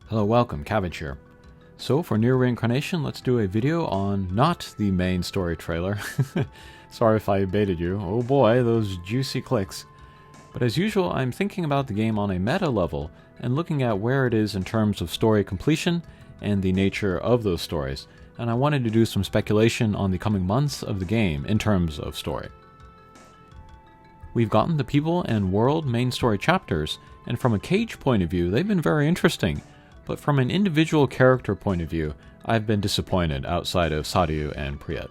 Hello, welcome, Cabbage here. So for Nier Reincarnation, let's do a video on not the main story trailer. Sorry if I baited you. Oh boy, those juicy clicks. But as usual, I'm thinking about the game on a meta level and looking at where it is in terms of story completion and the nature of those stories. And I wanted to do some speculation on the coming months of the game in terms of story. We've gotten the people and world main story chapters, and from a Cage point of view, they've been very interesting. But from an individual character point of view, I've been disappointed outside of Sadiu and Priet.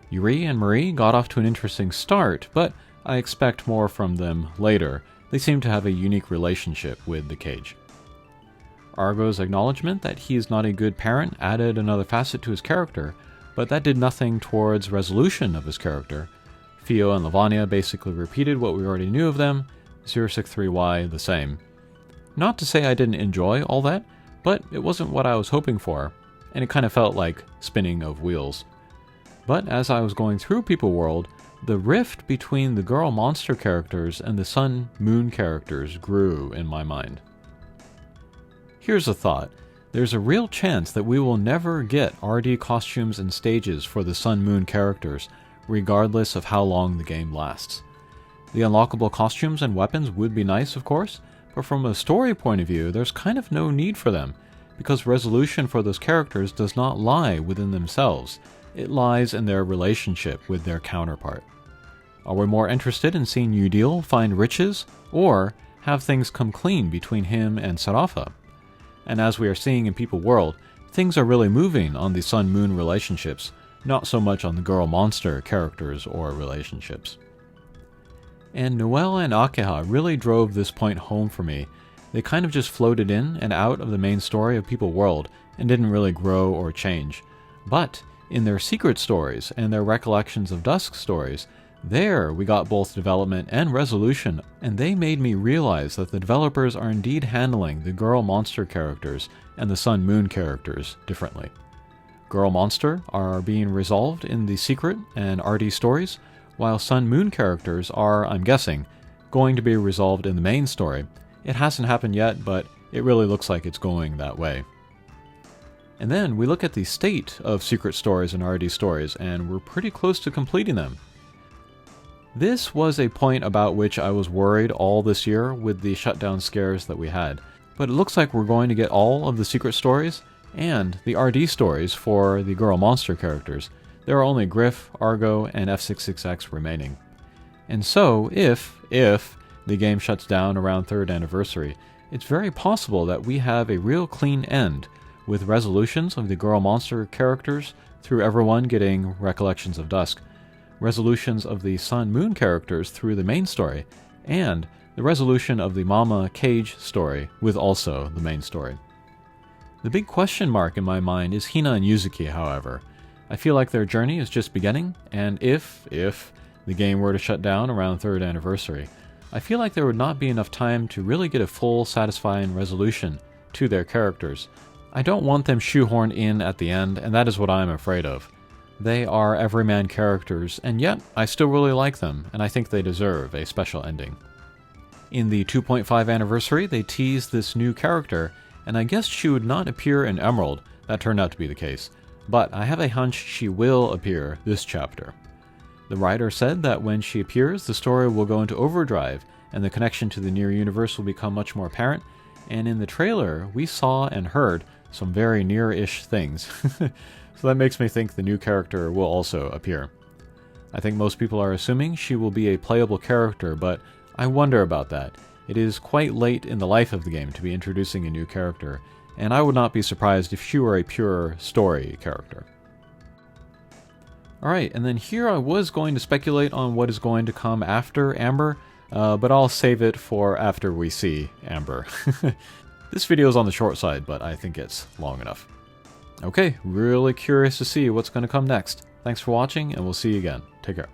Yuri and Marie got off to an interesting start, but I expect more from them later. They seem to have a unique relationship with the Cage. Argo's acknowledgement that he is not a good parent added another facet to his character, but that did nothing towards resolution of his character. Fio and Lavanya basically repeated what we already knew of them, 063Y the same. Not to say I didn't enjoy all that, but it wasn't what I was hoping for, and it kind of felt like spinning of wheels. But as I was going through People World, the rift between the girl monster characters and the sun moon characters grew in my mind. Here's a thought. There's a real chance that we will never get RD costumes and stages for the sun moon characters, regardless of how long the game lasts. The unlockable costumes and weapons would be nice, of course, but from a story point of view, there's kind of no need for them, because resolution for those characters does not lie within themselves. It lies in their relationship with their counterpart. Are we more interested in seeing Udil find riches, or have things come clean between him and Sarafa? And as we are seeing in People World, things are really moving on the sun-moon relationships, not so much on the girl-monster characters or relationships. And Noelle and Akeha really drove this point home for me. They kind of just floated in and out of the main story of People World and didn't really grow or change. But in their secret stories and their Recollections of Dusk stories, there we got both development and resolution, and they made me realize that the developers are indeed handling the girl monster characters and the sun moon characters differently. Girl monster are being resolved in the secret and RD stories, while sun moon characters are, I'm guessing, going to be resolved in the main story. It hasn't happened yet, but it really looks like it's going that way. And then we look at the state of secret stories and RD stories, and we're pretty close to completing them. This was a point about which I was worried all this year with the shutdown scares that we had, but it looks like we're going to get all of the secret stories and the RD stories for the girl monster characters. There are only Griff, Argo, and F66X remaining. And so, if the game shuts down around 3rd anniversary, it's very possible that we have a real clean end, with resolutions of the girl monster characters through everyone getting Recollections of Dusk, resolutions of the sun moon characters through the main story, and the resolution of the Mama Cage story with also the main story. The big question mark in my mind is Hina and Yuzuki, however. I feel like their journey is just beginning, and if the game were to shut down around 3rd anniversary, I feel like there would not be enough time to really get a full, satisfying resolution to their characters. I don't want them shoehorned in at the end, and that is what I'm afraid of. They are everyman characters, and yet I still really like them, and I think they deserve a special ending. In the 2.5 anniversary, they teased this new character, and I guessed she would not appear in Emerald. That turned out to be the case. But I have a hunch she will appear this chapter. The writer said that when she appears, the story will go into overdrive, and the connection to the Nier universe will become much more apparent, and in the trailer, we saw and heard some very Nier-ish things. So that makes me think the new character will also appear. I think most people are assuming she will be a playable character, but I wonder about that. It is quite late in the life of the game to be introducing a new character, and I would not be surprised if she were a pure story character. Alright, and then here I was going to speculate on what is going to come after Amber, but I'll save it for after we see Amber. This video is on the short side, but I think it's long enough. Okay, really curious to see what's going to come next. Thanks for watching, and we'll see you again. Take care.